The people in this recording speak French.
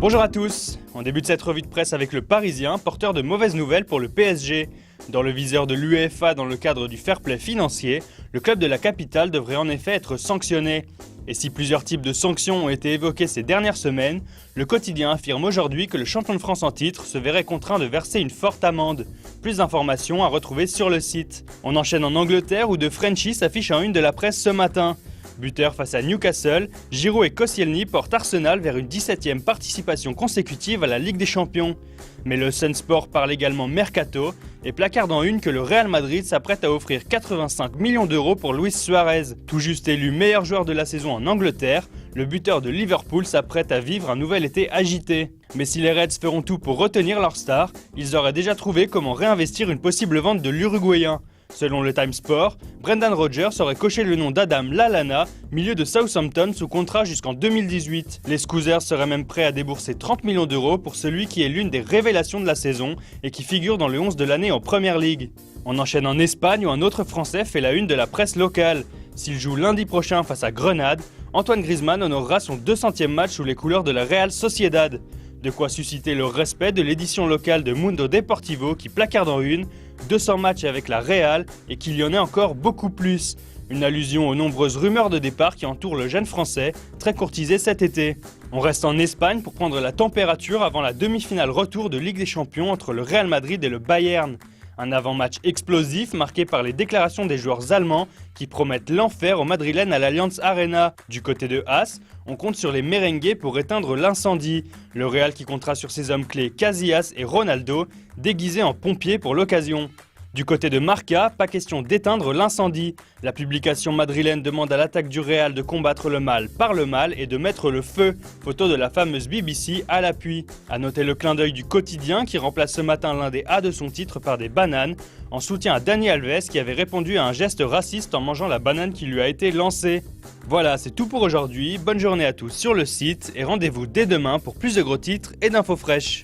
Bonjour à tous, on débute cette revue de presse avec le Parisien, porteur de mauvaises nouvelles pour le PSG. Dans le viseur de l'UEFA dans le cadre du fair play financier, le club de la capitale devrait en effet être sanctionné. Et si plusieurs types de sanctions ont été évoqués ces dernières semaines, le quotidien affirme aujourd'hui que le champion de France en titre se verrait contraint de verser une forte amende. Plus d'informations à retrouver sur le site. On enchaîne en Angleterre où De Frenchies s'affiche en une de la presse ce matin. Buteur face à Newcastle, Giroud et Koscielny portent Arsenal vers une 17e participation consécutive à la Ligue des Champions. Mais le Sun Sport parle également mercato et placarde en une que le Real Madrid s'apprête à offrir 85 millions d'euros pour Luis Suarez. Tout juste élu meilleur joueur de la saison en Angleterre, le buteur de Liverpool s'apprête à vivre un nouvel été agité. Mais si les Reds feront tout pour retenir leur star, ils auraient déjà trouvé comment réinvestir une possible vente de l'Uruguayen. Selon le Time Sport, Brendan Rodgers aurait coché le nom d'Adam Lallana, milieu de Southampton sous contrat jusqu'en 2018. Les Scousers seraient même prêts à débourser 30 millions d'euros pour celui qui est l'une des révélations de la saison et qui figure dans le 11 de l'année en Première Ligue. On enchaîne en Espagne où un autre Français fait la une de la presse locale. S'il joue lundi prochain face à Grenade, Antoine Griezmann honorera son 200e match sous les couleurs de la Real Sociedad. De quoi susciter le respect de l'édition locale de Mundo Deportivo qui placarde en une 200 matchs avec la Real et qu'il y en ait encore beaucoup plus. Une allusion aux nombreuses rumeurs de départ qui entourent le jeune français, très courtisé cet été. On reste en Espagne pour prendre la température avant la demi-finale retour de Ligue des Champions entre le Real Madrid et le Bayern. Un avant-match explosif marqué par les déclarations des joueurs allemands qui promettent l'enfer aux Madrilènes à l'Allianz Arena. Du côté de As, on compte sur les merengues pour éteindre l'incendie. Le Real qui comptera sur ses hommes clés Casillas et Ronaldo, déguisés en pompiers pour l'occasion. Du côté de Marca, pas question d'éteindre l'incendie. La publication madrilène demande à l'attaque du Real de combattre le mal par le mal et de mettre le feu. Photo de la fameuse BBC à l'appui. A noter le clin d'œil du quotidien qui remplace ce matin l'un des A de son titre par des bananes, en soutien à Dani Alves qui avait répondu à un geste raciste en mangeant la banane qui lui a été lancée. Voilà, c'est tout pour aujourd'hui. Bonne journée à tous sur le site et rendez-vous dès demain pour plus de gros titres et d'infos fraîches.